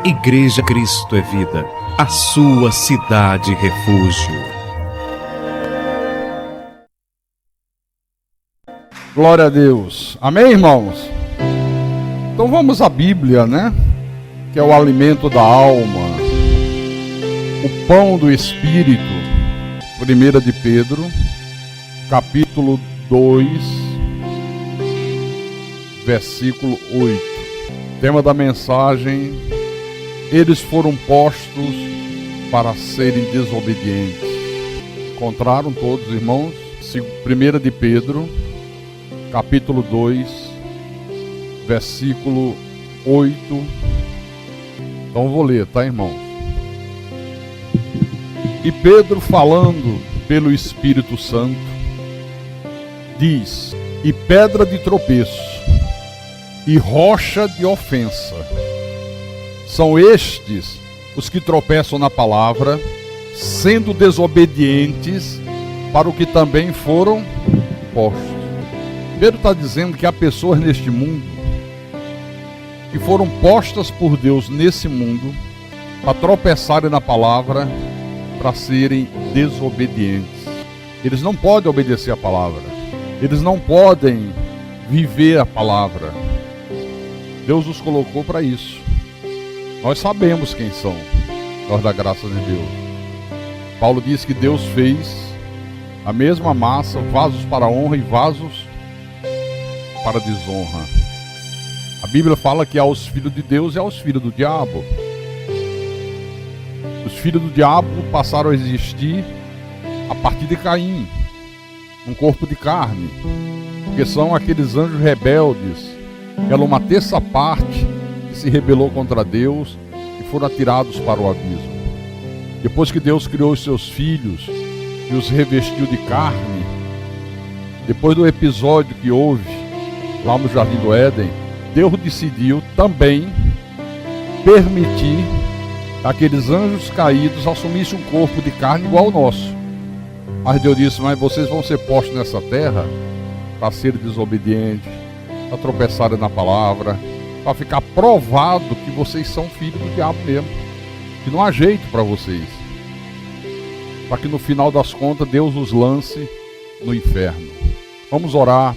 Igreja Cristo é Vida, a sua cidade refúgio. Glória a Deus. Amém, irmãos? Então vamos à Bíblia, né? Que é o alimento da alma, o pão do Espírito. 1 de Pedro, capítulo 2, versículo 8. Tema da mensagem: eles foram postos para serem desobedientes. Encontraram todos, irmãos? 1 de Pedro, capítulo 2, versículo 8. Então vou ler, tá, irmãos? E Pedro, falando pelo Espírito Santo, diz: e pedra de tropeço, e rocha de ofensa, são estes os que tropeçam na palavra, sendo desobedientes para o que também foram postos. Pedro está dizendo que há pessoas neste mundo que foram postas por Deus nesse mundo para tropeçarem na palavra, para serem desobedientes. Eles não podem obedecer a palavra, eles não podem viver a palavra. Deus os colocou para isso. Nós sabemos quem são, nós da graça de Deus. Paulo diz que Deus fez a mesma massa, vasos para honra e vasos para desonra. A Bíblia fala que há os filhos de Deus e há os filhos do diabo. Os filhos do diabo passaram a existir a partir de Caim, um corpo de carne, porque são aqueles anjos rebeldes, que eram uma terça parte que se rebelou contra Deus e foram atirados para o abismo. Depois que Deus criou os seus filhos e os revestiu de carne, depois do episódio que houve lá no Jardim do Éden, Deus decidiu também permitir que aqueles anjos caídos assumissem um corpo de carne igual ao nosso. Mas Deus disse: mas vocês vão ser postos nessa terra para serem desobedientes, para tropeçarem na palavra, para ficar provado que vocês são filhos do diabo mesmo, que não há jeito para vocês, para que no final das contas Deus os lance no inferno. Vamos orar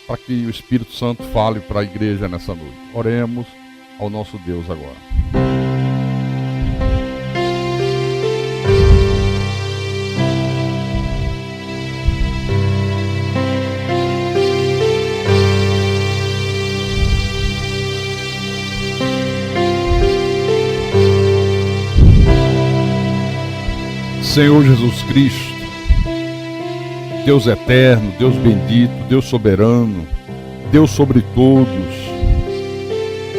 para que o Espírito Santo fale para a igreja nessa noite. Oremos ao nosso Deus agora. Senhor Jesus Cristo, Deus eterno, Deus bendito, Deus soberano, Deus sobre todos,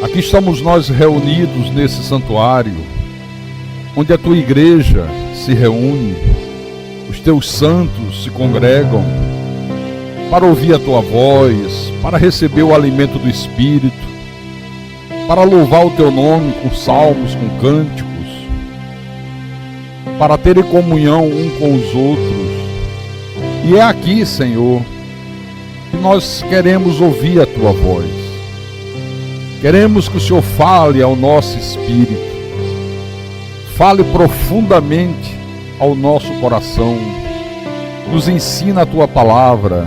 aqui estamos nós reunidos nesse santuário, onde a tua igreja se reúne, os teus santos se congregam para ouvir a tua voz, para receber o alimento do Espírito, para louvar o teu nome com salmos, com cânticos, para terem comunhão um com os outros. E é aqui, Senhor, que nós queremos ouvir a tua voz. Queremos que o Senhor fale ao nosso espírito, fale profundamente ao nosso coração, nos ensina a tua palavra,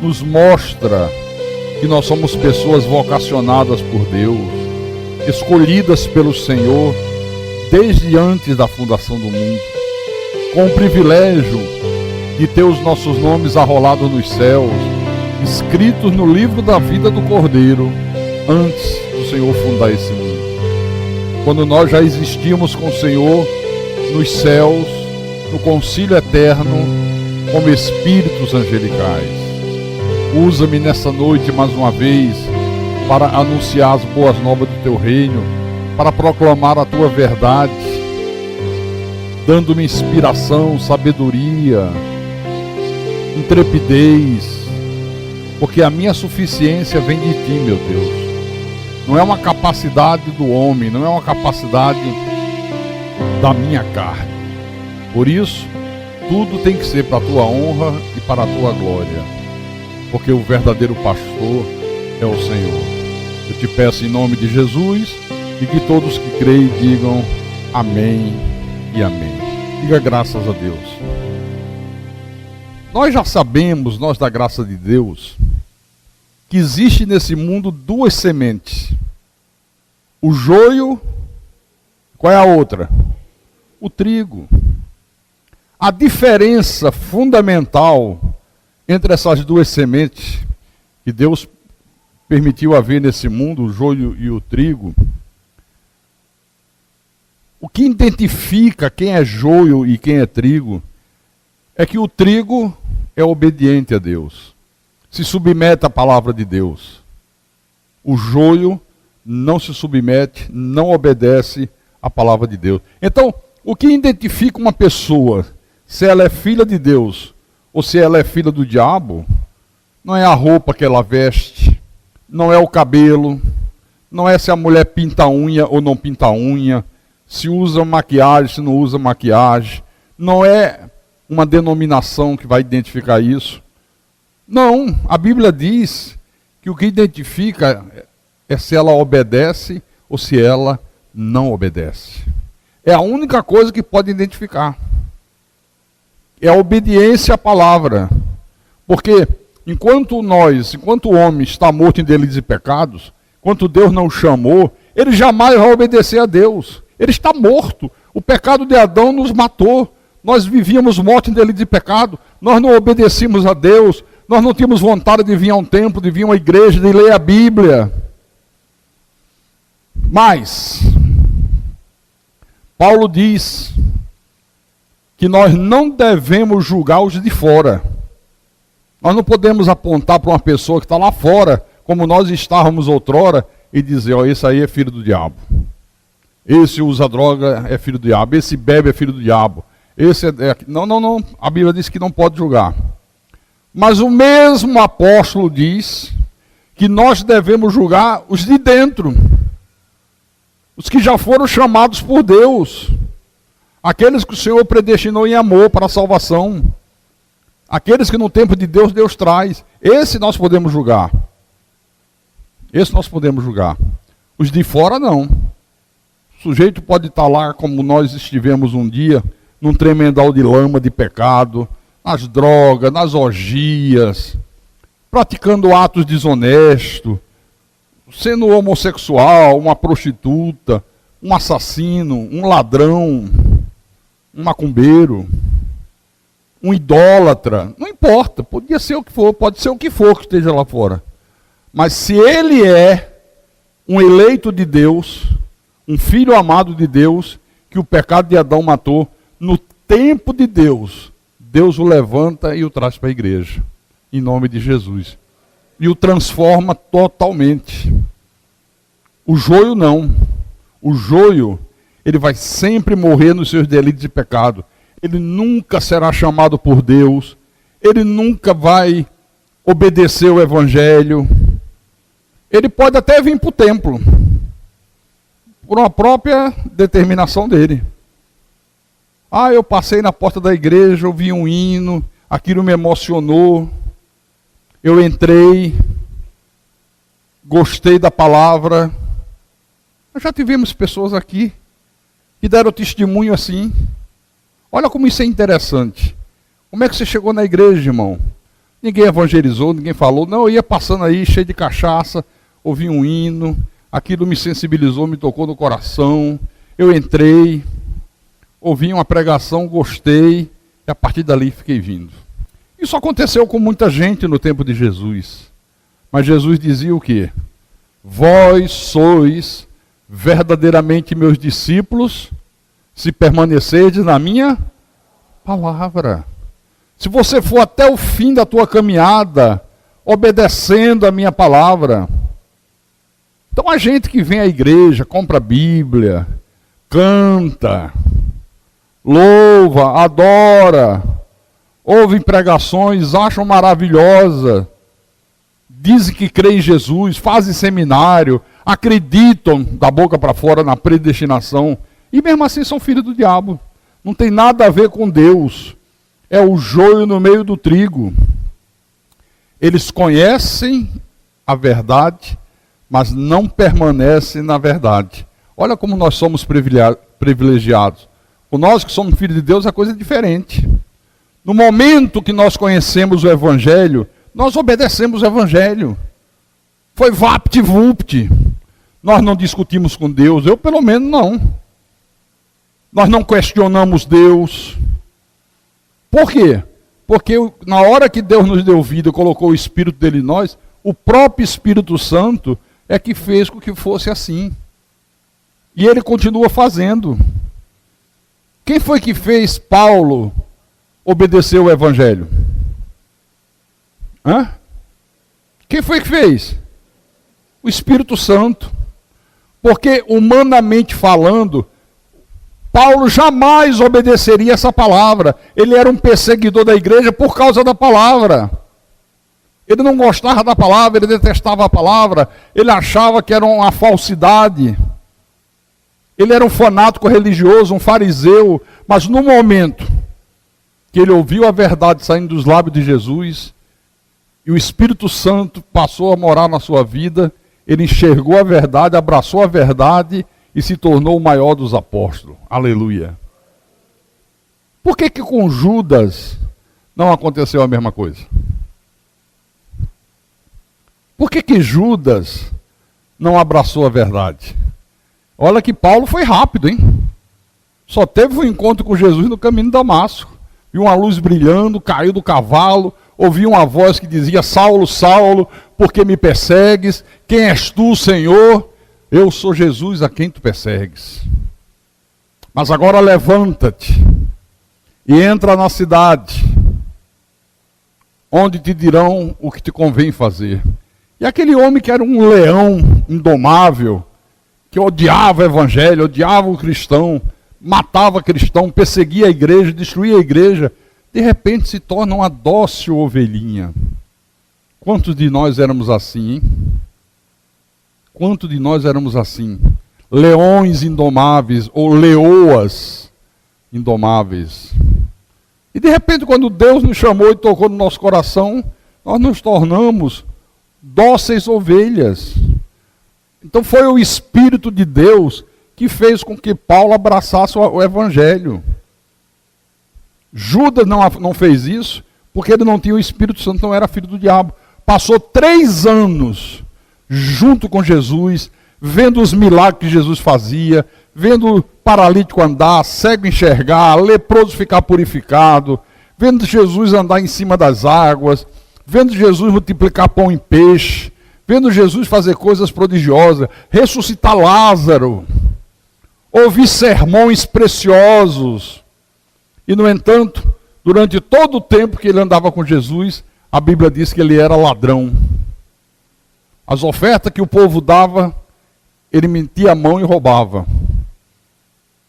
nos mostra que nós somos pessoas vocacionadas por Deus, escolhidas pelo Senhor desde antes da fundação do mundo, com o privilégio de ter os nossos nomes arrolados nos céus, escritos no livro da vida do Cordeiro, antes do Senhor fundar esse mundo. Quando nós já existíamos com o Senhor nos céus, no concílio eterno, como espíritos angelicais. Usa-me nessa noite mais uma vez para anunciar as boas novas do teu reino, para proclamar a tua verdade, dando-me inspiração, sabedoria, intrepidez, porque a minha suficiência vem de ti, meu Deus. Não é uma capacidade do homem, não é uma capacidade da minha carne. Por isso, tudo tem que ser para a tua honra e para a tua glória, porque o verdadeiro pastor é o Senhor. Eu te peço em nome de Jesus e que todos que creem digam amém e amém. Diga graças a Deus. Nós já sabemos, nós da graça de Deus, que existe nesse mundo duas sementes. O joio, qual é a outra? O trigo. A diferença fundamental entre essas duas sementes que Deus permitiu haver nesse mundo, o joio e o trigo, o que identifica quem é joio e quem é trigo, é que o trigo é obediente a Deus, se submete à palavra de Deus. O joio não se submete, não obedece à palavra de Deus. Então, o que identifica uma pessoa, se ela é filha de Deus ou se ela é filha do diabo, não é a roupa que ela veste, não é o cabelo, não é se a mulher pinta a unha ou não pinta a unha, se usa maquiagem, se não usa maquiagem, não é uma denominação que vai identificar isso. Não, a Bíblia diz que o que identifica é se ela obedece ou se ela não obedece. É a única coisa que pode identificar. É a obediência à palavra. Porque enquanto o homem está morto em delitos e pecados, enquanto Deus não o chamou, ele jamais vai obedecer a Deus. Ele está morto. O pecado de Adão nos matou. Nós vivíamos mortos em delitos e pecado. Nós não obedecíamos a Deus. Nós não tínhamos vontade de vir a um templo, de vir a uma igreja, de ler a Bíblia. Mas Paulo diz que nós não devemos julgar os de fora. Nós não podemos apontar para uma pessoa que está lá fora, como nós estávamos outrora, e dizer, ó, esse aí é filho do diabo. Esse usa droga, é filho do diabo. Esse bebe, é filho do diabo. Esse é... Não. A Bíblia diz que não pode julgar. Mas o mesmo apóstolo diz que nós devemos julgar os de dentro. Os que já foram chamados por Deus. Aqueles que o Senhor predestinou em amor para a salvação. Aqueles que no tempo de Deus, Deus traz. Esse nós podemos julgar. Esse nós podemos julgar. Os de fora, não. O sujeito pode estar lá como nós estivemos um dia, num tremendal de lama de pecado, nas drogas, nas orgias, praticando atos desonestos, sendo homossexual, uma prostituta, um assassino, um ladrão, um macumbeiro, um idólatra, não importa, podia ser o que for, pode ser o que for que esteja lá fora. Mas se ele é um eleito de Deus, um filho amado de Deus, que o pecado de Adão matou, no tempo de Deus, Deus o levanta e o traz para a igreja, em nome de Jesus. E o transforma totalmente. O joio não. O joio, ele vai sempre morrer nos seus delitos de pecado. Ele nunca será chamado por Deus. Ele nunca vai obedecer o evangelho. Ele pode até vir para o templo, por uma própria determinação dele. Ah, eu passei na porta da igreja, ouvi um hino, aquilo me emocionou, eu entrei, gostei da palavra. Nós já tivemos pessoas aqui que deram testemunho assim. Olha como isso é interessante. Como é que você chegou na igreja, irmão? Ninguém evangelizou, ninguém falou. Não, eu ia passando aí, cheio de cachaça, ouvi um hino, aquilo me sensibilizou, me tocou no coração. Eu entrei, ouvi uma pregação, gostei, e a partir dali fiquei vindo. Isso aconteceu com muita gente no tempo de Jesus. Mas Jesus dizia o quê? Vós sois verdadeiramente meus discípulos, se permanecerdes na minha palavra. Se você for até o fim da tua caminhada, obedecendo a minha palavra. Então a gente que vem à igreja, compra a Bíblia, canta, louva, adora, ouve pregações, acham maravilhosa, dizem que creem em Jesus, fazem seminário, acreditam da boca para fora na predestinação, e mesmo assim são filhos do diabo. Não tem nada a ver com Deus. É o joio no meio do trigo. Eles conhecem a verdade, mas não permanecem na verdade. Olha como nós somos privilegiados. Com nós que somos filhos de Deus, a coisa é diferente. No momento que nós conhecemos o Evangelho, nós obedecemos o Evangelho. Foi vapt-vupt. Nós não discutimos com Deus, eu pelo menos não. Nós não questionamos Deus. Por quê? Porque na hora que Deus nos deu vida e colocou o Espírito dele em nós, o próprio Espírito Santo é que fez com que fosse assim. E ele continua fazendo. Quem foi que fez Paulo obedecer o Evangelho? Hã? Quem foi que fez? O Espírito Santo. Porque, humanamente falando, Paulo jamais obedeceria essa palavra. Ele era um perseguidor da igreja por causa da palavra. Ele não gostava da palavra, ele detestava a palavra, ele achava que era uma falsidade. Ele era um fanático religioso, um fariseu, mas no momento que ele ouviu a verdade saindo dos lábios de Jesus, e o Espírito Santo passou a morar na sua vida, ele enxergou a verdade, abraçou a verdade e se tornou o maior dos apóstolos. Aleluia. Por que com Judas não aconteceu a mesma coisa? Por que Judas não abraçou a verdade? Olha que Paulo foi rápido, hein? Só teve um encontro com Jesus no caminho de Damasco. Viu uma luz brilhando, caiu do cavalo, ouviu uma voz que dizia: Saulo, Saulo, por que me persegues? Quem és tu, Senhor? Eu sou Jesus a quem tu persegues. Mas agora levanta-te e entra na cidade, onde te dirão o que te convém fazer. E aquele homem que era um leão indomável, que odiava o evangelho, odiava o cristão, matava cristão, perseguia a igreja, destruía a igreja, de repente se torna uma dócil ovelhinha. Quantos de nós éramos assim, hein? Quantos de nós éramos assim? Leões indomáveis ou leoas indomáveis. E de repente, quando Deus nos chamou e tocou no nosso coração, nós nos tornamos dóceis ovelhas. Então foi o Espírito de Deus que fez com que Paulo abraçasse o Evangelho. Judas não fez isso porque ele não tinha o Espírito Santo, não era filho do diabo. Passou 3 anos junto com Jesus, vendo os milagres que Jesus fazia, vendo o paralítico andar, cego enxergar, leproso ficar purificado, vendo Jesus andar em cima das águas, vendo Jesus multiplicar pão e peixe, vendo Jesus fazer coisas prodigiosas, ressuscitar Lázaro, ouvir sermões preciosos. E, no entanto, durante todo o tempo que ele andava com Jesus, a Bíblia diz que ele era ladrão. As ofertas que o povo dava, ele metia a mão e roubava.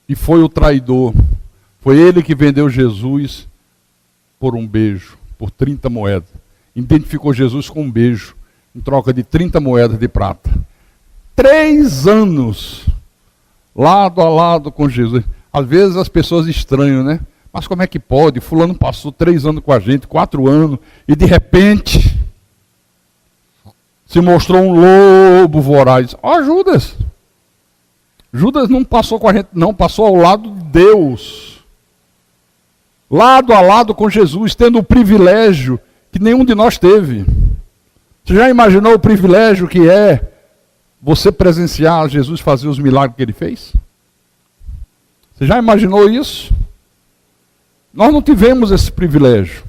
E foi o traidor. Foi ele que vendeu Jesus por um beijo, por 30 moedas. Identificou Jesus com um beijo, em troca de 30 moedas de prata. 3 anos, lado a lado com Jesus. Às vezes as pessoas estranham, né? Mas como é que pode? Fulano passou 3 anos com a gente, 4 anos, e de repente se mostrou um lobo voraz. Ó, Judas! Judas não passou com a gente, não, passou ao lado de Deus. Lado a lado com Jesus, tendo o privilégio que nenhum de nós teve. Você já imaginou o privilégio que é você presenciar Jesus fazer os milagres que ele fez? Você já imaginou isso? Nós não tivemos esse privilégio.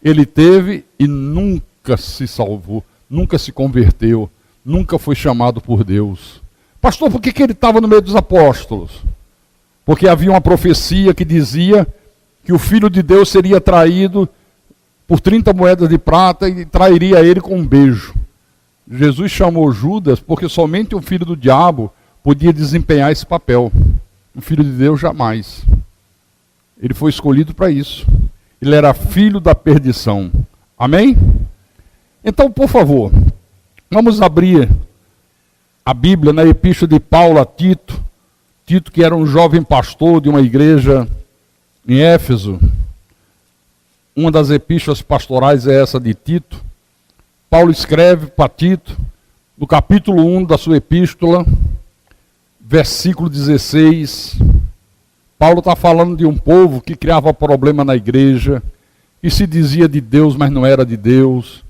Ele teve e nunca se salvou, nunca se converteu, nunca foi chamado por Deus. Pastor, por que ele estava no meio dos apóstolos? Porque havia uma profecia que dizia que o Filho de Deus seria traído por 30 moedas de prata e trairia ele com um beijo. Jesus chamou Judas porque somente o filho do diabo podia desempenhar esse papel. O Filho de Deus jamais. Ele foi escolhido para isso. Ele era filho da perdição. Amém? Então, por favor, vamos abrir a Bíblia na epístola de Paulo a Tito. Tito, que era um jovem pastor de uma igreja em Éfeso. Uma das epístolas pastorais é essa de Tito. Paulo escreve para Tito, no capítulo 1 da sua epístola, versículo 16, Paulo está falando de um povo que criava problema na igreja, que se dizia de Deus, mas não era de Deus.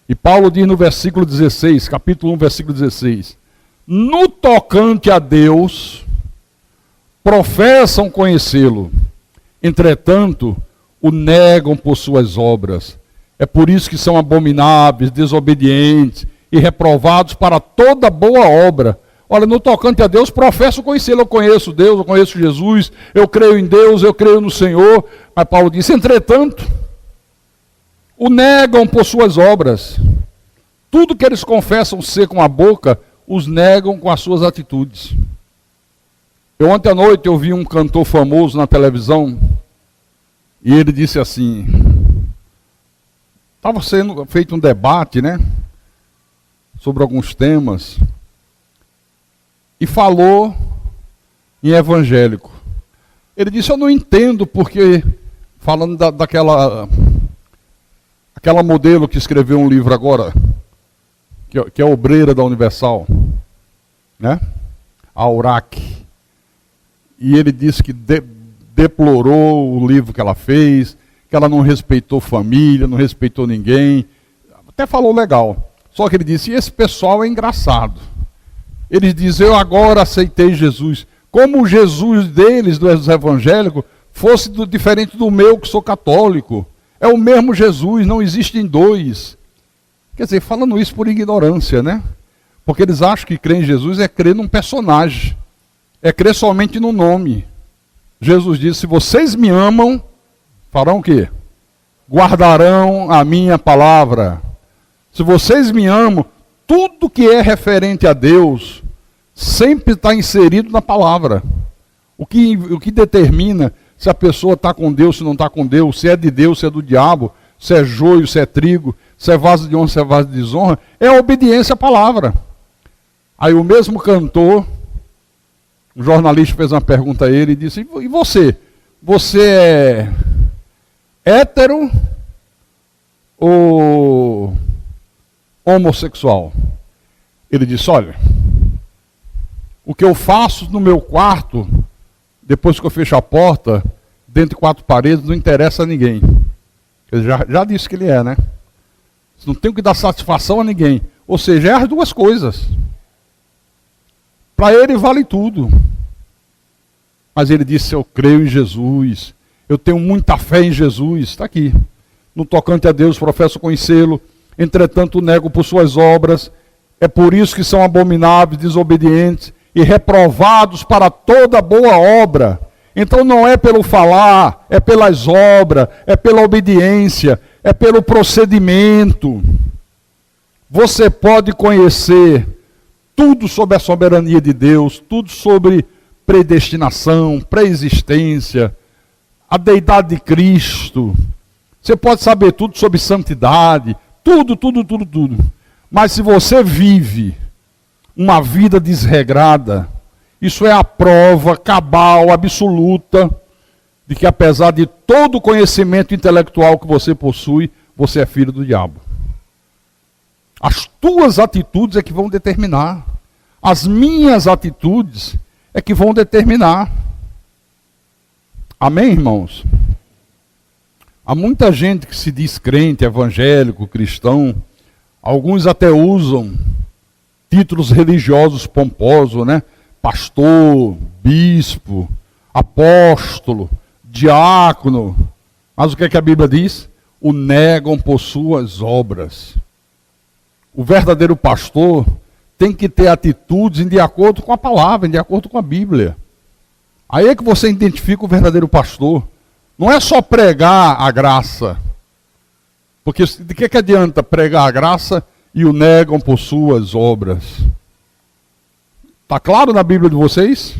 E Paulo diz no versículo 16, capítulo 1, versículo 16, no tocante a Deus, professam conhecê-lo, entretanto, o negam por suas obras. É por isso que são abomináveis, desobedientes e reprovados para toda boa obra. Olha, no tocante a Deus, professo conhecê-lo. Eu conheço Deus, eu conheço Jesus, eu creio em Deus, eu creio no Senhor. Mas Paulo disse, entretanto, o negam por suas obras. Tudo que eles confessam ser com a boca, os negam com as suas atitudes. Ontem à noite eu vi um cantor famoso na televisão, e ele disse assim, estava sendo feito um debate, né, sobre alguns temas, e falou em evangélico. Ele disse, eu não entendo porque, falando daquela modelo que escreveu um livro agora, que é obreira da Universal, né, a Aurac, e ele disse que deplorou o livro que ela fez, que ela não respeitou família, não respeitou ninguém, até falou legal. Só que ele disse, e esse pessoal é engraçado. Eles dizem, eu agora aceitei Jesus. Como o Jesus deles, dos evangélicos, fosse diferente do meu, que sou católico. É o mesmo Jesus, não existem dois. Quer dizer, falando isso por ignorância, né? Porque eles acham que crer em Jesus é crer num personagem. É crer somente no nome. Jesus disse, se vocês me amam, farão o quê? Guardarão a minha palavra. Se vocês me amam, tudo que é referente a Deus sempre está inserido na palavra. O que determina se a pessoa está com Deus, se não está com Deus, se é de Deus, se é do diabo, se é joio, se é trigo, se é vaso de honra, se é vaso de desonra, é a obediência à palavra. Aí o mesmo cantor, um jornalista fez uma pergunta a ele e disse, e você? Você é hétero ou homossexual? Ele disse, olha, o que eu faço no meu quarto, depois que eu fecho a porta, dentro de quatro paredes, não interessa a ninguém. Ele já disse que ele é, né? Não tenho que dar satisfação a ninguém. Ou seja, é as duas coisas. Para ele vale tudo. Mas ele disse, eu creio em Jesus, eu tenho muita fé em Jesus. Está aqui. No tocante a Deus, professo conhecê-lo, entretanto nego por suas obras. É por isso que são abomináveis, desobedientes e reprovados para toda boa obra. Então não é pelo falar, é pelas obras, é pela obediência, é pelo procedimento. Você pode conhecer tudo sobre a soberania de Deus, tudo sobre predestinação, pré-existência, a deidade de Cristo. Você pode saber tudo sobre santidade, tudo. Mas se você vive uma vida desregrada, isso é a prova cabal, absoluta, de que apesar de todo o conhecimento intelectual que você possui, você é filho do diabo. As tuas atitudes é que vão determinar. As minhas atitudes é que vão determinar. Amém, irmãos? Há muita gente que se diz crente, evangélico, cristão. Alguns até usam títulos religiosos pomposos, né? Pastor, bispo, apóstolo, diácono. Mas o que é que a Bíblia diz? O negam por suas obras. O verdadeiro pastor tem que ter atitudes de acordo com a palavra, de acordo com a Bíblia. Aí é que você identifica o verdadeiro pastor. Não é só pregar a graça. Porque de que adianta pregar a graça e o negam por suas obras? Está claro na Bíblia de vocês?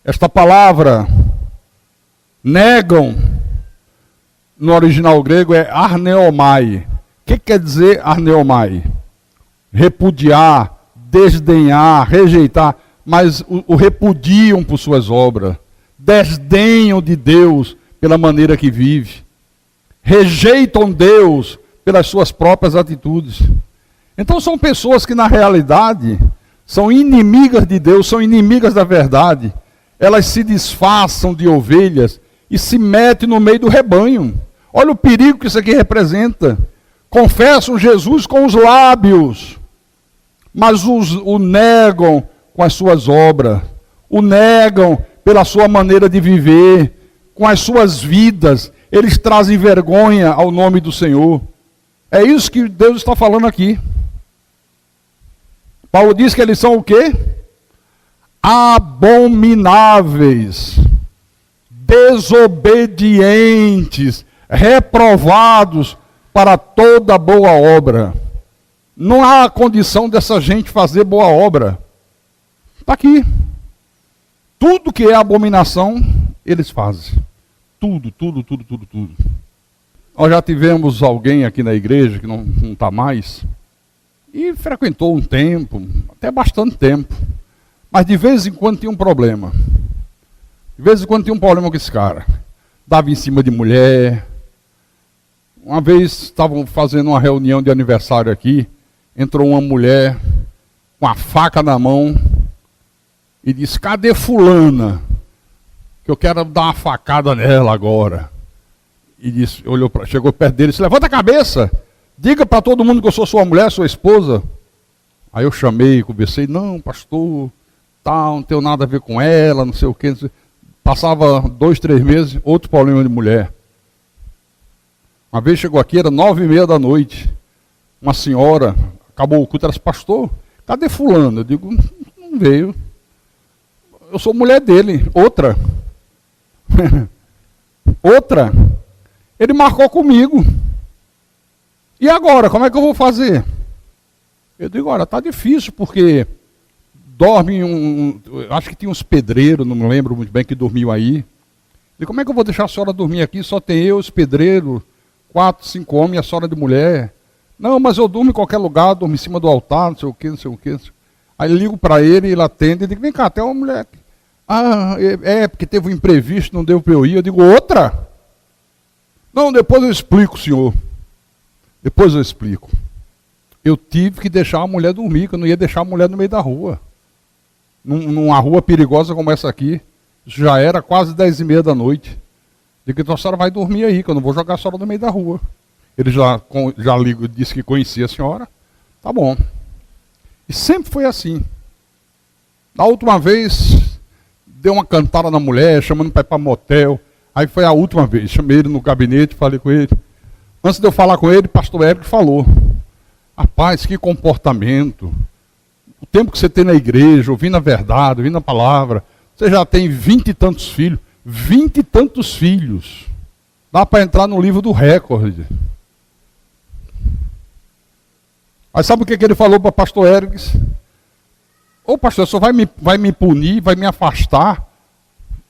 Esta palavra, negam, no original grego é arneomai. O que quer dizer arneomai? Repudiar, desdenhar, rejeitar. Mas o repudiam por suas obras. Desdenham de Deus pela maneira que vive. Rejeitam Deus pelas suas próprias atitudes. Então são pessoas que na realidade são inimigas de Deus, são inimigas da verdade. Elas se disfarçam de ovelhas e se metem no meio do rebanho. Olha o perigo que isso aqui representa. Confessam Jesus com os lábios, mas o negam com as suas obras, o negam pela sua maneira de viver, com as suas vidas. Eles trazem vergonha ao nome do Senhor. É isso que Deus está falando aqui. Paulo diz que eles são o quê? Abomináveis, desobedientes, reprovados para toda boa obra. Não há condição dessa gente fazer boa obra. Está aqui. Tudo que é abominação, eles fazem. Tudo. Nós já tivemos alguém aqui na igreja, que não está mais, e frequentou um tempo, até bastante tempo. Mas de vez em quando tinha um problema. De vez em quando tinha um problema com esse cara. Dava em cima de mulher. Uma vez estavam fazendo uma reunião de aniversário aqui, entrou uma mulher com a faca na mão e disse: cadê fulana? Que eu quero dar uma facada nela agora. E disse, chegou perto dele e disse: levanta a cabeça, diga para todo mundo que eu sou sua mulher, sua esposa. Aí eu chamei, conversei: não, pastor, não tenho nada a ver com ela, não sei o quê. Passava 2, 3 meses, outro problema de mulher. Uma vez chegou aqui, era 9h30 da noite. Uma senhora, acabou o culto, ela disse: pastor, cadê fulano? Eu digo: não veio. Eu sou mulher dele. Outra. Outra. Ele marcou comigo. E agora, como é que eu vou fazer? Eu digo: olha, está difícil, porque dorme acho que tinha uns pedreiros, não me lembro muito bem, que dormiam aí. E como é que eu vou deixar a senhora dormir aqui? Só tem eu, os pedreiros, 4, 5 homens e a senhora de mulher. Não, mas eu durmo em qualquer lugar, durmo em cima do altar, não sei o quê, não sei o quê. Aí ligo para ele, ele atende e digo: vem cá, tem uma mulher. Ah, porque teve um imprevisto, não deu para eu ir. Eu digo: outra? Não, depois eu explico, senhor. Depois eu explico. Eu tive que deixar a mulher dormir, que eu não ia deixar a mulher no meio da rua. Numa rua perigosa como essa aqui. Já era quase 10h30 da noite. Digo: então a senhora vai dormir aí, que eu não vou jogar a senhora no meio da rua. Ele já ligou, disse que conhecia a senhora. Tá bom. E sempre foi assim. Na última vez, deu uma cantada na mulher, chamando para ir para motel. Aí foi a última vez. Chamei ele no gabinete, falei com ele. Antes de eu falar com ele, pastor Érico falou: rapaz, que comportamento. O tempo que você tem na igreja, ouvindo a verdade, ouvindo a palavra, você já tem 20 e tantos filhos. 20 e tantos filhos. Dá para entrar no livro do recorde. Aí sabe o que ele falou para pastor Érico? Ô pastor, só vai me punir, vai me afastar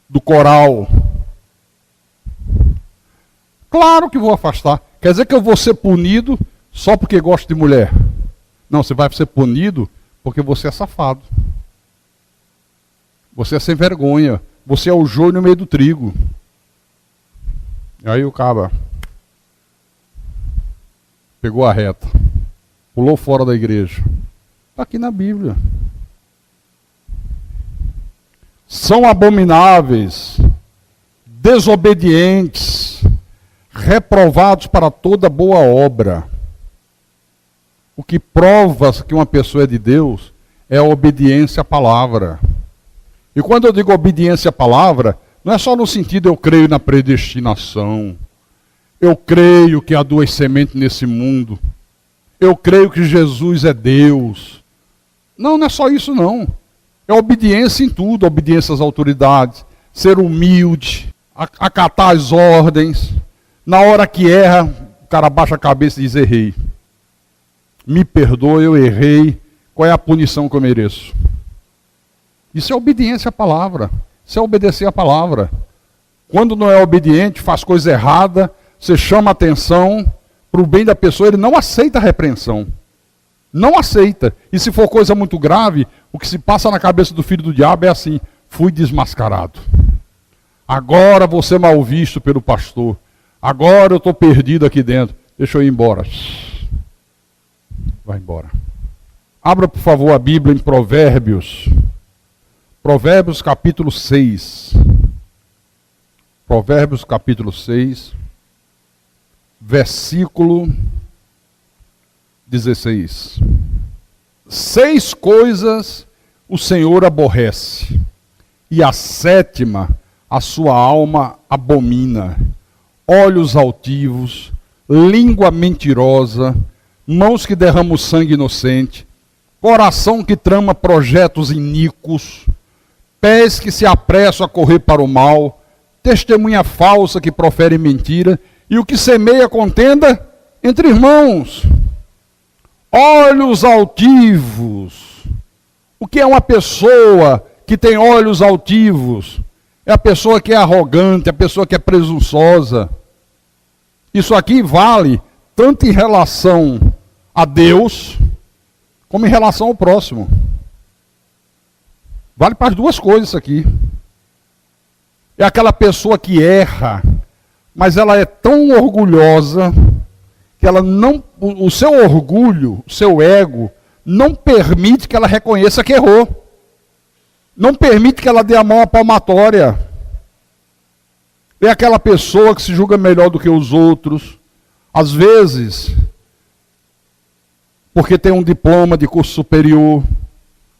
do coral. Claro que vou afastar. Quer dizer que eu vou ser punido só porque gosto de mulher? Não, você vai ser punido porque você é safado. Você é sem vergonha. Você é o joio no meio do trigo. E aí o cara pegou a reta. Pulou fora da igreja. Está aqui na Bíblia. São abomináveis, desobedientes, reprovados para toda boa obra. O que prova que uma pessoa é de Deus é a obediência à palavra. E quando eu digo obediência à palavra, não é só no sentido eu creio na predestinação. Eu creio que há 2 sementes nesse mundo. Eu creio que Jesus é Deus. Não, não é só isso não. É obediência em tudo, obediência às autoridades, ser humilde, acatar as ordens. Na hora que erra, o cara baixa a cabeça e diz: errei. Me perdoe, eu errei. Qual é a punição que eu mereço? Isso é obediência à palavra. Isso é obedecer à palavra. Quando não é obediente, faz coisa errada, você chama atenção para o bem da pessoa, ele não aceita a repreensão. Não aceita. E se for coisa muito grave, o que se passa na cabeça do filho do diabo é assim: fui desmascarado. Agora vou ser mal visto pelo pastor. Agora eu estou perdido aqui dentro. Deixa eu ir embora. Vai embora. Abra, por favor, a Bíblia em Provérbios. Provérbios capítulo 6. Provérbios capítulo 6, versículo 16. 6 coisas o Senhor aborrece, e a 7ª a sua alma abomina: olhos altivos, língua mentirosa, mãos que derramam sangue inocente, coração que trama projetos iníquos, pés que se apressam a correr para o mal, testemunha falsa que profere mentira, e o que semeia contenda entre irmãos. Olhos altivos. O que é uma pessoa que tem olhos altivos? É a pessoa que é arrogante, a pessoa que é presunçosa. Isso aqui vale tanto em relação a Deus, como em relação ao próximo. Vale para as duas coisas isso aqui. É aquela pessoa que erra, mas ela é tão orgulhosa que ela não, o seu orgulho, o seu ego, não permite que ela reconheça que errou. Não permite que ela dê a mão à palmatória. É aquela pessoa que se julga melhor do que os outros. Às vezes, porque tem um diploma de curso superior,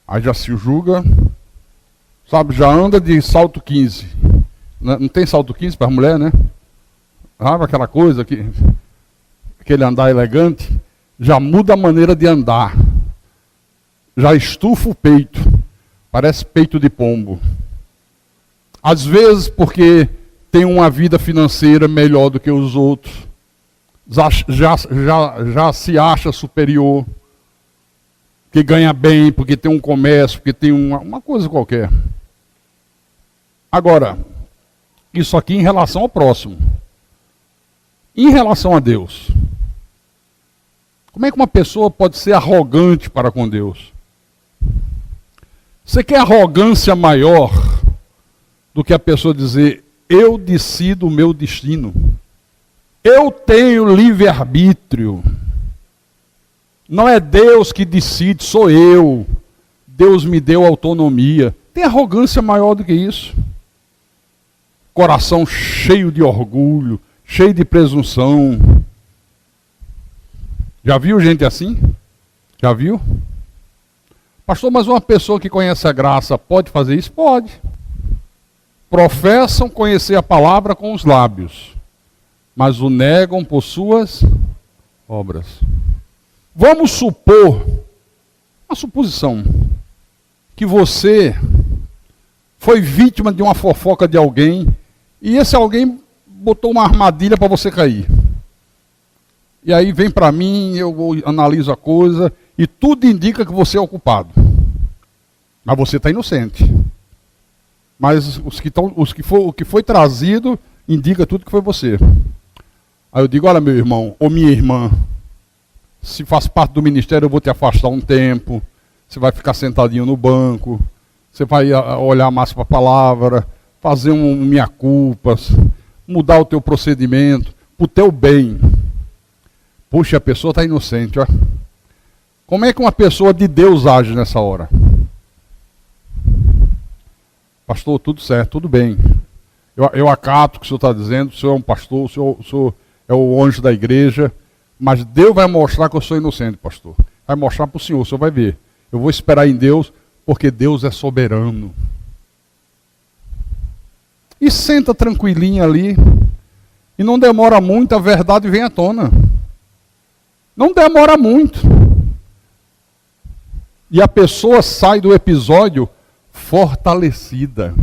aí já se julga, sabe, já anda de salto 15. Não tem salto 15 para mulher, né? Sabe aquela coisa, aquele andar elegante, já muda a maneira de andar. Já estufa o peito, parece peito de pombo. Às vezes porque tem uma vida financeira melhor do que os outros, já se acha superior, que ganha bem, porque tem um comércio, porque tem uma coisa qualquer. Agora, isso aqui em relação ao próximo. Em relação a Deus, como é que uma pessoa pode ser arrogante para com Deus? Você quer arrogância maior do que a pessoa dizer: eu decido o meu destino, eu tenho livre-arbítrio, não é Deus que decide, sou eu, Deus me deu autonomia. Tem arrogância maior do que isso? Coração cheio de orgulho, cheio de presunção. Já viu gente assim? Já viu? Pastor, mas uma pessoa que conhece a graça pode fazer isso? Pode. Professam conhecer a palavra com os lábios, mas o negam por suas obras. Vamos supor, uma suposição, que você foi vítima de uma fofoca de alguém, e esse alguém botou uma armadilha para você cair. E aí vem para mim, eu analiso a coisa, e tudo indica que você é o culpado. Mas você está inocente. Mas o que foi trazido indica tudo que foi você. Aí eu digo: olha, meu irmão ou minha irmã, se faz parte do ministério, eu vou te afastar um tempo. Você vai ficar sentadinho no banco. Você vai olhar mais para a palavra, fazer meia-culpas, mudar o teu procedimento, para o teu bem. Puxa, a pessoa está inocente, ó. Como é que uma pessoa de Deus age nessa hora? Pastor, tudo certo, tudo bem. Eu acato o que o senhor está dizendo, o senhor é um pastor, o senhor é o anjo da igreja, mas Deus vai mostrar que eu sou inocente, pastor. Vai mostrar para o senhor vai ver. Eu vou esperar em Deus, porque Deus é soberano. E senta tranquilinho ali, e não demora muito, a verdade vem à tona. Não demora muito. E a pessoa sai do episódio fortalecida.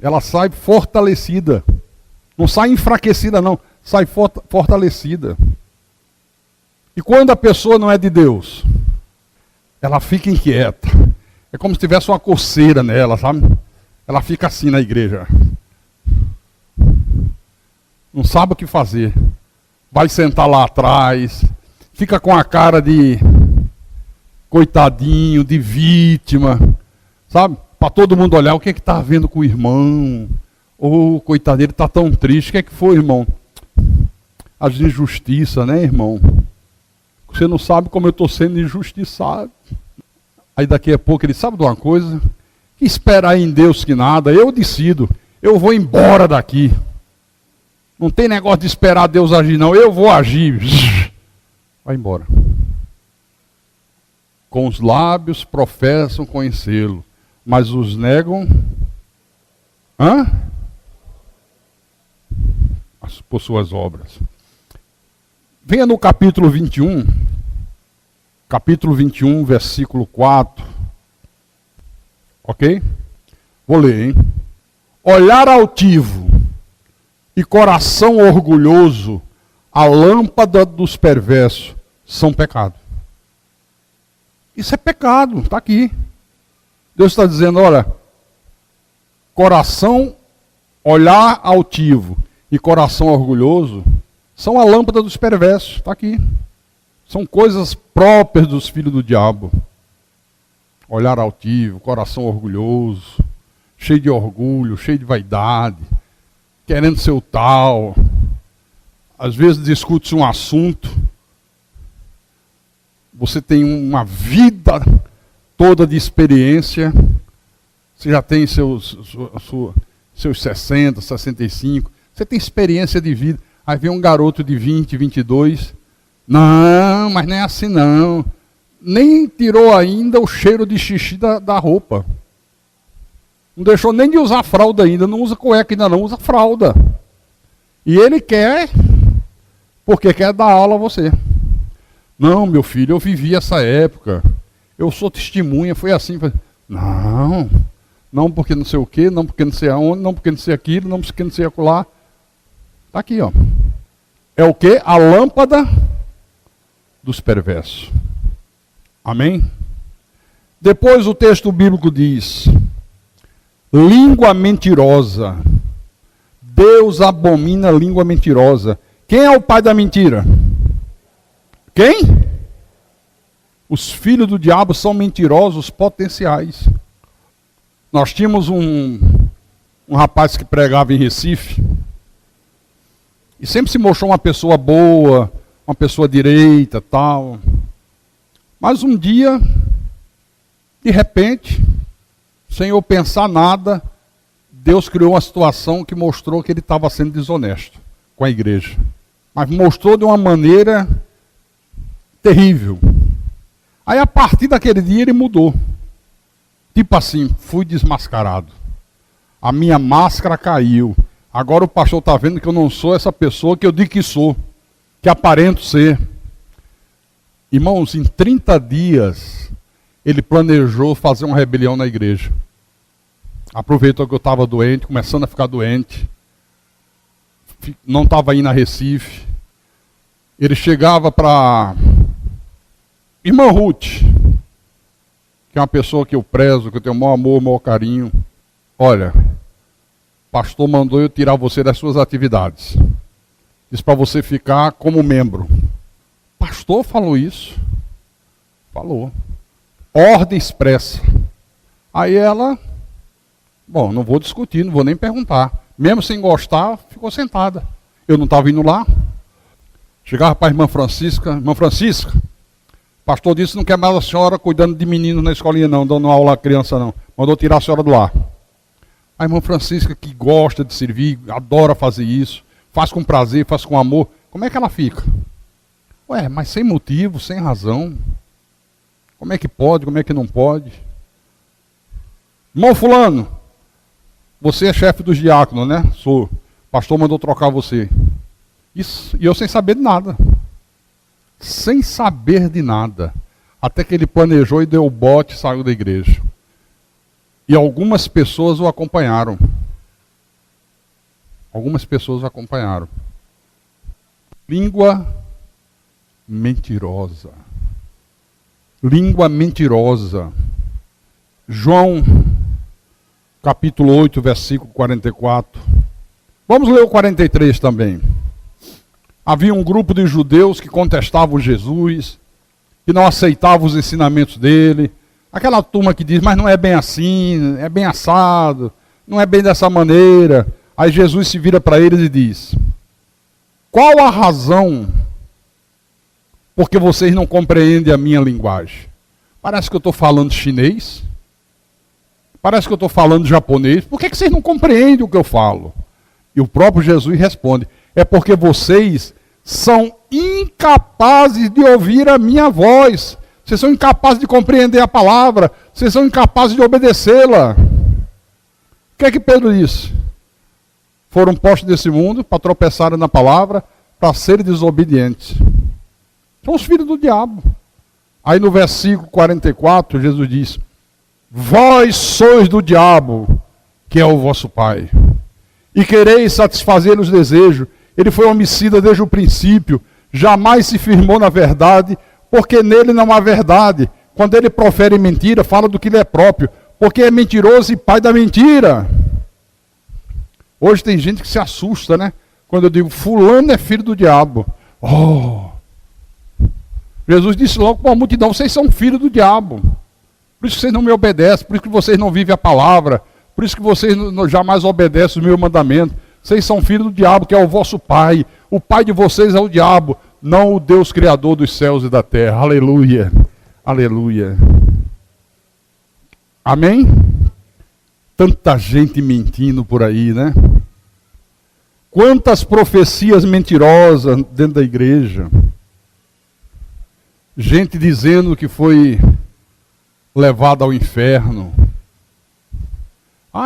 Ela sai fortalecida. Não sai enfraquecida, não. Sai fortalecida. E quando a pessoa não é de Deus, ela fica inquieta. É como se tivesse uma coceira nela, sabe? Ela fica assim na igreja. Não sabe o que fazer. Vai sentar lá atrás. Fica com a cara de coitadinho, de vítima. Sabe? Para todo mundo olhar o que está havendo com o irmão. Ô, coitado, ele está tão triste. O que é que foi, irmão? As injustiças, né, irmão? Você não sabe como eu estou sendo injustiçado. Aí daqui a pouco ele sabe de uma coisa? Que esperar em Deus que nada, eu decido, eu vou embora daqui. Não tem negócio de esperar Deus agir não, eu vou agir. Vai embora. Com os lábios professam conhecê-lo, mas os negam por suas obras. Venha no capítulo 21, versículo 4. Ok? Vou ler, hein? Olhar altivo e coração orgulhoso, a lâmpada dos perversos, são pecado. Isso é pecado, está aqui. Deus está dizendo, olha, coração, olhar altivo e coração orgulhoso são a lâmpada dos perversos, está aqui. São coisas próprias dos filhos do diabo. Olhar altivo, coração orgulhoso, cheio de orgulho, cheio de vaidade, querendo ser o tal. Às vezes discute-se um assunto, você tem uma vida toda de experiência, você já tem seus 60, 65, você tem experiência de vida. Aí vem um garoto de 20, 22, não, mas não é assim não. Nem tirou ainda o cheiro de xixi da roupa. Não deixou nem de usar fralda ainda, não usa cueca ainda não, usa fralda. E ele quer, porque quer dar aula a você. Não, meu filho, eu vivi essa época. Eu sou testemunha, foi assim. Não porque não sei o quê, não porque não sei aonde, não porque não sei aquilo, não porque não sei acolá. Está aqui, ó. É o quê? A lâmpada dos perversos. Amém? Depois o texto bíblico diz, língua mentirosa. Deus abomina a língua mentirosa. Quem é o pai da mentira? Quem? Os filhos do diabo são mentirosos potenciais. Nós tínhamos um rapaz que pregava em Recife, e sempre se mostrou uma pessoa boa, uma pessoa direita, tal. Mas um dia, de repente, sem eu pensar nada, Deus criou uma situação que mostrou que ele estava sendo desonesto com a igreja. Mas mostrou de uma maneira terrível. Aí a partir daquele dia ele mudou. Tipo assim, fui desmascarado. A minha máscara caiu. Agora o pastor está vendo que eu não sou essa pessoa que eu digo que sou, que aparento ser. Irmãos, em 30 dias, ele planejou fazer uma rebelião na igreja. Aproveitou que eu estava doente, começando a ficar doente. Não estava indo a Recife. Ele chegava para irmã Ruth, que é uma pessoa que eu prezo, que eu tenho o maior amor, o maior carinho. Olha, pastor mandou eu tirar você das suas atividades. Disse para você ficar como membro. Pastor falou isso? Falou. Ordem expressa. Aí ela, bom, não vou discutir, não vou nem perguntar. Mesmo sem gostar, ficou sentada. Eu não estava indo lá. Chegava para a irmã Francisca, pastor disse que não quer mais a senhora cuidando de meninos na escolinha não, dando aula à criança não. Mandou tirar a senhora do ar. A irmã Francisca, que gosta de servir, adora fazer isso, faz com prazer, faz com amor, como é que ela fica? Ué, mas sem motivo, sem razão. Como é que pode, como é que não pode? Irmão fulano, você é chefe dos diáconos, né? Sou. O pastor mandou trocar você. Isso, e eu sem saber de nada. Sem saber de nada. Até que ele planejou e deu o bote e saiu da igreja. E algumas pessoas o acompanharam. Algumas pessoas o acompanharam. Língua mentirosa. Língua mentirosa. João, capítulo 8, versículo 44. Vamos ler o 43 também. Havia um grupo de judeus que contestavam Jesus, que não aceitavam os ensinamentos dele. Aquela turma que diz, mas não é bem assim, é bem assado, não é bem dessa maneira. Aí Jesus se vira para eles e diz, qual a razão porque vocês não compreendem a minha linguagem. Parece que eu estou falando chinês. Parece que eu estou falando japonês. Por que vocês não compreendem o que eu falo? E o próprio Jesus responde: é porque vocês são incapazes de ouvir a minha voz. Vocês são incapazes de compreender a palavra. Vocês são incapazes de obedecê-la. O que é que Pedro disse? Foram postos desse mundo para tropeçarem na palavra, para serem desobedientes. São os filhos do diabo. Aí no versículo 44, Jesus diz: vós sois do diabo, que é o vosso pai, e quereis satisfazer os desejos. Ele foi homicida desde o princípio, jamais se firmou na verdade, porque nele não há verdade. Quando ele profere mentira, fala do que lhe é próprio, porque é mentiroso e pai da mentira. Hoje tem gente que se assusta, né? Quando eu digo, fulano é filho do diabo. Oh! Jesus disse logo para a multidão: vocês são filhos do diabo. Por isso que vocês não me obedecem, por isso que vocês não vivem a palavra, por isso que vocês jamais obedecem o meu mandamento. Vocês são filhos do diabo, que é o vosso pai. O pai de vocês é o diabo, não o Deus criador dos céus e da terra. Aleluia. Aleluia. Amém? Tanta gente mentindo por aí, né? Quantas profecias mentirosas dentro da igreja. Gente dizendo que foi levada ao inferno.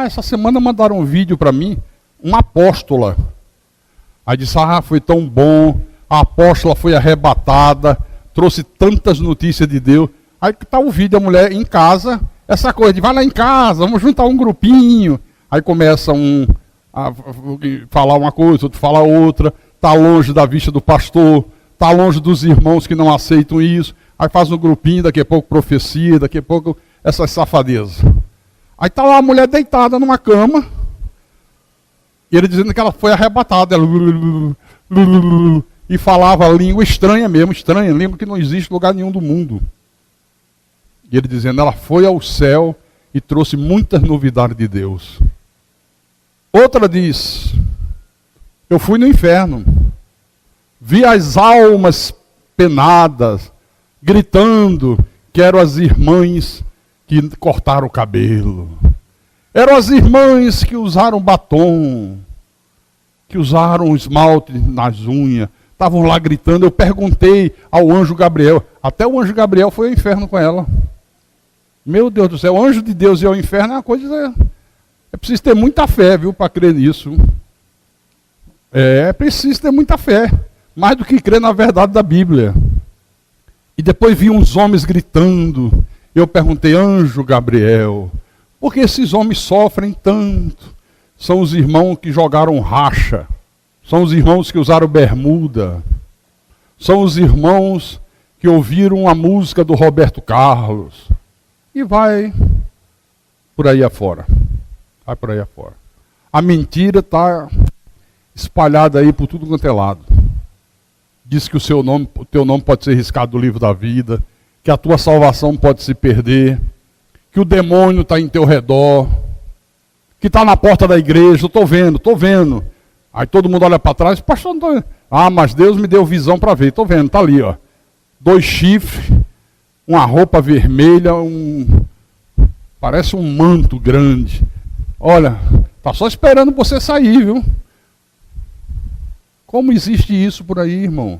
Essa semana mandaram um vídeo para mim, uma apóstola. Aí disse: foi tão bom, a apóstola foi arrebatada, trouxe tantas notícias de Deus. Aí está o vídeo, a mulher em casa, essa coisa de vai lá em casa, vamos juntar um grupinho. Aí começa um a falar uma coisa, outro fala outra, está longe da vista do pastor, está longe dos irmãos que não aceitam isso. Aí faz um grupinho, daqui a pouco profecia, daqui a pouco essas safadezas. Aí está lá a mulher deitada numa cama, e ele dizendo que ela foi arrebatada. Ela e falava língua estranha mesmo, estranha, língua que não existe em lugar nenhum do mundo. E ele dizendo, ela foi ao céu e trouxe muitas novidades de Deus. Outra diz, eu fui no inferno, vi as almas penadas, gritando que eram as irmãs que cortaram o cabelo. Eram as irmãs que usaram batom, que usaram esmalte nas unhas, estavam lá gritando. Eu perguntei ao anjo Gabriel, até o anjo Gabriel foi ao inferno com ela. Meu Deus do céu, o anjo de Deus ir ao inferno é uma coisa... É preciso ter muita fé, viu, para crer nisso. É preciso ter muita fé, mais do que crer na verdade da Bíblia. E depois vi uns homens gritando. Eu perguntei, anjo Gabriel, por que esses homens sofrem tanto? São os irmãos que jogaram racha, são os irmãos que usaram bermuda, são os irmãos que ouviram a música do Roberto Carlos. E vai por aí afora. Vai por aí afora. A mentira está espalhada aí por tudo quanto é lado. Diz que o teu nome pode ser riscado do livro da vida, que a tua salvação pode se perder, que o demônio está em teu redor, que está na porta da igreja. Estou vendo. Aí todo mundo olha para trás, pastor, não tô vendo. Mas Deus me deu visão para ver. Estou vendo, está ali, ó. 2 chifres, uma roupa vermelha, parece um manto grande. Olha, está só esperando você sair, viu? Como existe isso por aí, irmão?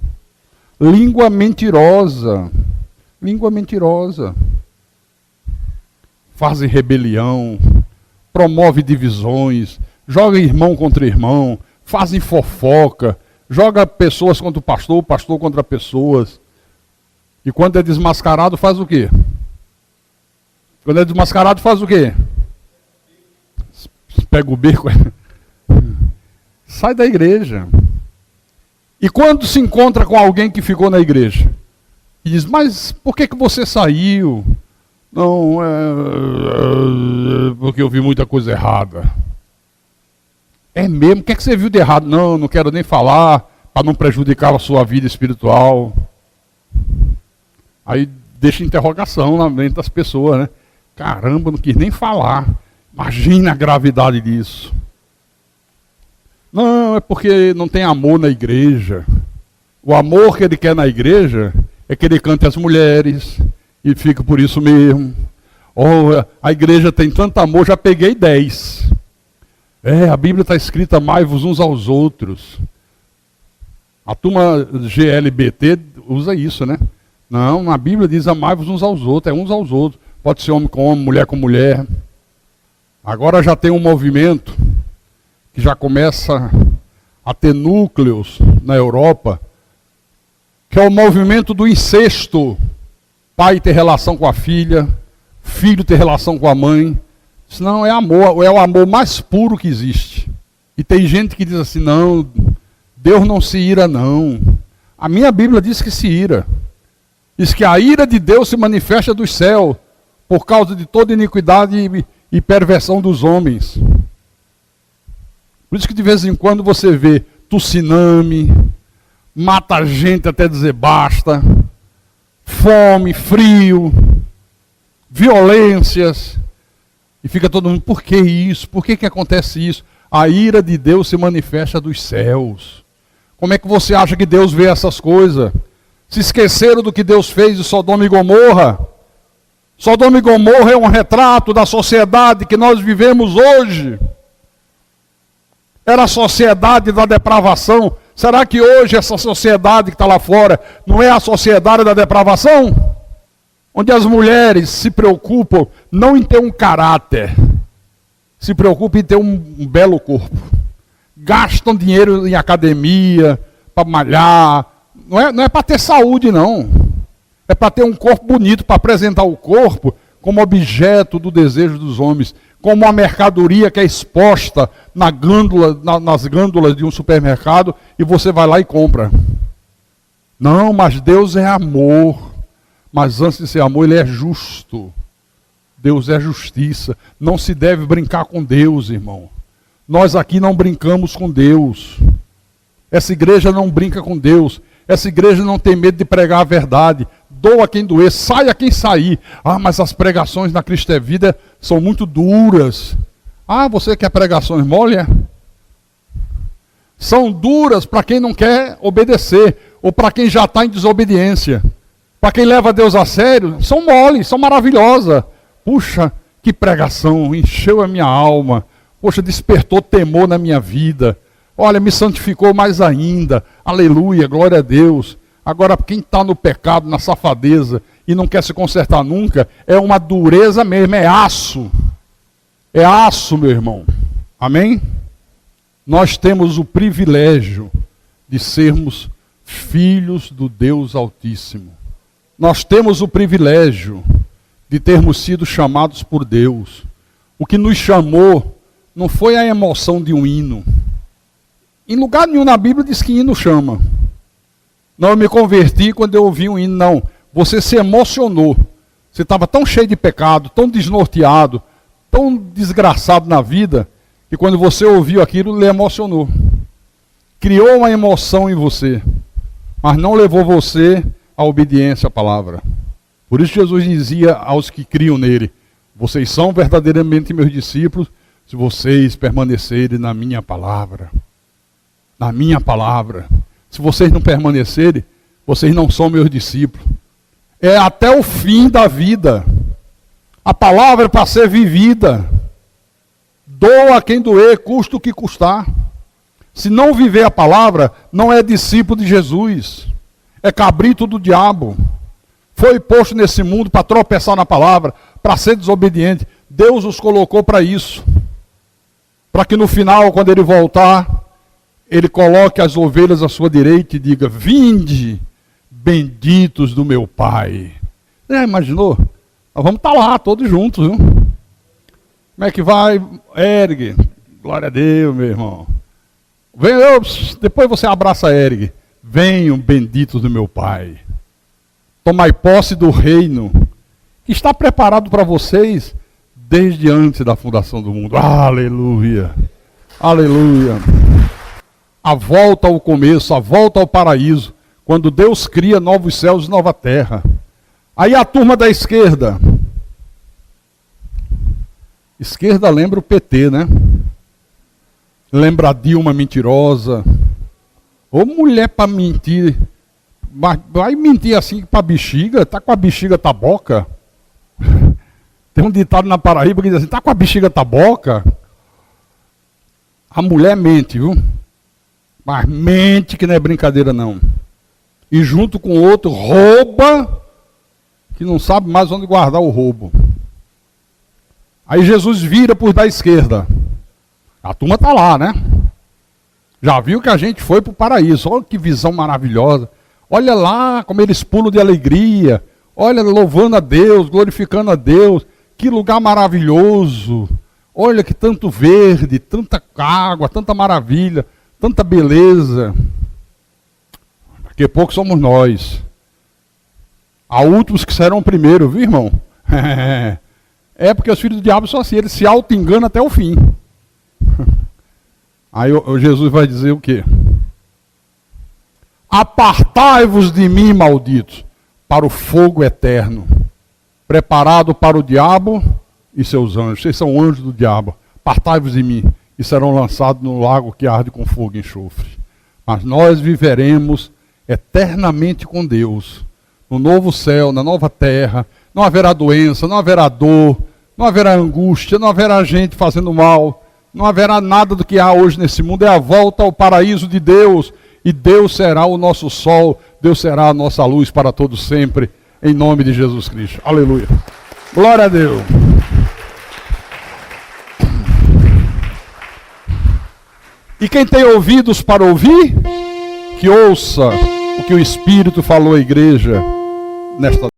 Língua mentirosa. Língua mentirosa. Fazem rebelião, promove divisões, joga irmão contra irmão, fazem fofoca, joga pessoas contra o pastor contra pessoas. E quando é desmascarado, faz o quê? Quando é desmascarado, faz o quê? Pega o beco, sai da igreja. E quando se encontra com alguém que ficou na igreja, e diz, mas por que você saiu? Não, porque eu vi muita coisa errada. É mesmo? O que é que você viu de errado? Não quero nem falar, para não prejudicar a sua vida espiritual. Aí deixa interrogação na mente das pessoas, né? Caramba, não quis nem falar. Imagina a gravidade disso. Não, é porque não tem amor na igreja. O amor que ele quer na igreja é querer cantar as mulheres, e fica por isso mesmo. Oh, a igreja tem tanto amor, já peguei 10. A Bíblia está escrita, amai-vos uns aos outros. A turma GLBT usa isso, né? Não, na Bíblia diz amai-vos uns aos outros, é uns aos outros. Pode ser homem com homem, mulher com mulher. Agora já tem um movimento que já começa a ter núcleos na Europa, que é o movimento do incesto. Pai ter relação com a filha, filho ter relação com a mãe. Isso não é amor, é o amor mais puro que existe. E tem gente que diz assim, não, Deus não se ira não. A minha Bíblia diz que se ira. Diz que a ira de Deus se manifesta do céu, por causa de toda iniquidade e perversão dos homens. Por isso que de vez em quando você vê tsunami, mata gente até dizer basta, fome, frio, violências, e fica todo mundo, por que isso? Por que acontece isso? A ira de Deus se manifesta dos céus. Como é que você acha que Deus vê essas coisas? Se esqueceram do que Deus fez em Sodoma e Gomorra? Sodoma e Gomorra é um retrato da sociedade que nós vivemos hoje. Era a sociedade da depravação. Será que hoje essa sociedade que está lá fora não é a sociedade da depravação? Onde as mulheres se preocupam não em ter um caráter, se preocupam em ter um belo corpo. Gastam dinheiro em academia, para malhar. Não é para ter saúde, não. É para ter um corpo bonito, para apresentar o corpo como objeto do desejo dos homens, como uma mercadoria que é exposta nas gândulas de um supermercado e você vai lá e compra. Não, mas Deus é amor. Mas antes de ser amor, Ele é justo. Deus é justiça. Não se deve brincar com Deus, irmão. Nós aqui não brincamos com Deus. Essa igreja não brinca com Deus. Essa igreja não tem medo de pregar a verdade. Doa quem doer, saia quem sair. Ah, mas as pregações na Cristo é Vida são muito duras. Ah, você quer pregações mole? São duras para quem não quer obedecer, ou para quem já está em desobediência. Para quem leva Deus a sério, são mole, são maravilhosas. Puxa, que pregação, encheu a minha alma. Poxa, despertou temor na minha vida. Olha, me santificou mais ainda. Aleluia, glória a Deus. Agora, quem está no pecado, na safadeza, e não quer se consertar nunca, é uma dureza mesmo, é aço. É aço, meu irmão. Amém? Nós temos o privilégio de sermos filhos do Deus Altíssimo. Nós temos o privilégio de termos sido chamados por Deus. O que nos chamou não foi a emoção de um hino. Em lugar nenhum na Bíblia diz que hino chama. Não, eu me converti quando eu ouvi um hino. Não, você se emocionou. Você estava tão cheio de pecado, tão desnorteado, tão desgraçado na vida, que quando você ouviu aquilo, lhe emocionou. Criou uma emoção em você, mas não levou você à obediência à palavra. Por isso Jesus dizia aos que criam nele, vocês são verdadeiramente meus discípulos, se vocês permanecerem na minha palavra. Na minha palavra. Se vocês não permanecerem, vocês não são meus discípulos. É até o fim da vida. A palavra é para ser vivida. Doa a quem doer, custa o que custar. Se não viver a palavra, não é discípulo de Jesus. É cabrito do diabo. Foi posto nesse mundo para tropeçar na palavra, para ser desobediente. Deus os colocou para isso. Para que no final, quando ele voltar, ele coloque as ovelhas à sua direita e diga, vinde, benditos do meu Pai. Imaginou? Nós vamos estar lá, todos juntos, viu? Como é que vai? Ergue. Glória a Deus, meu irmão. Vem, depois você abraça Ergue. Venham, benditos do meu Pai. Tomai posse do reino que está preparado para vocês desde antes da fundação do mundo. Aleluia. Aleluia. A volta ao começo, a volta ao paraíso, quando Deus cria novos céus e nova terra. Aí a turma da esquerda. Esquerda lembra o PT, né? Lembra a Dilma mentirosa. Ô mulher para mentir. vai mentir assim para bexiga? Tá com a bexiga taboca? Tem um ditado na Paraíba que diz assim, tá com a bexiga taboca? A mulher mente, viu? Mas mente que não é brincadeira não. E junto com o outro rouba, que não sabe mais onde guardar o roubo. Aí Jesus vira por da esquerda. A turma está lá, né? Já viu que a gente foi para o paraíso. Olha que visão maravilhosa. Olha lá como eles pulam de alegria. Olha, louvando a Deus, glorificando a Deus. Que lugar maravilhoso. Olha que tanto verde, tanta água, tanta maravilha, tanta beleza. Daqui a pouco somos nós. Há últimos que serão primeiro, viu, irmão? É porque os filhos do diabo são assim, eles se auto-enganam até o fim. Aí Jesus vai dizer o quê? Apartai-vos de mim, malditos, para o fogo eterno, preparado para o diabo e seus anjos. Vocês são anjos do diabo. Apartai-vos de mim e serão lançados no lago que arde com fogo e enxofre. Mas nós viveremos eternamente com Deus, no novo céu, na nova terra. Não haverá doença, não haverá dor, não haverá angústia, não haverá gente fazendo mal, não haverá nada do que há hoje nesse mundo. É a volta ao paraíso de Deus, e Deus será o nosso sol, Deus será a nossa luz para todos sempre, em nome de Jesus Cristo. Aleluia. Glória a Deus. E quem tem ouvidos para ouvir, que ouça o que o Espírito falou à igreja nesta